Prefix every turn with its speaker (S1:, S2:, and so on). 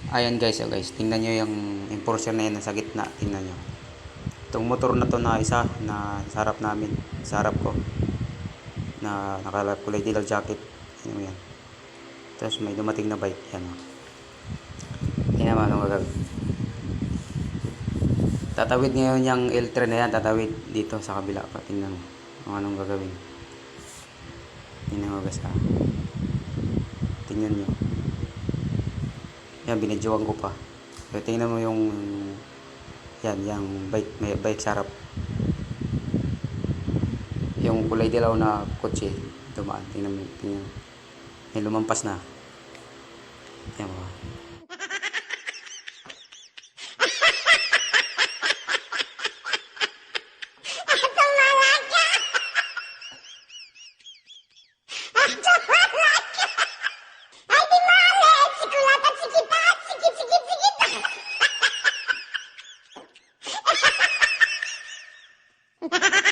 S1: Ayan guys, oh guys, tingnan nyo yung portion na yan sa gitna, tingnan nyo. Itong motor na to na isa na sa harap namin, sa harap ko, na nakakulay dilaw jacket. Tingnan mo yan. Tapos may dumating na bike, yan oh. Tingnan mo anong gagawin. Tatawid ngayon yung L3 na yan, tatawid dito sa kabila pa. Tingnan mo kung anong gagawin. Tingnan mo guys ha. Tingnan nyo. Yan, binidyoan ko pa. So, tingnan mo yung yan, yung bike, may bike sa harap. Yung kulay dilaw na kotse dumaan. Tingnan mo, tingnan mo. May lumampas na. Yan mo.
S2: Ha ha ha!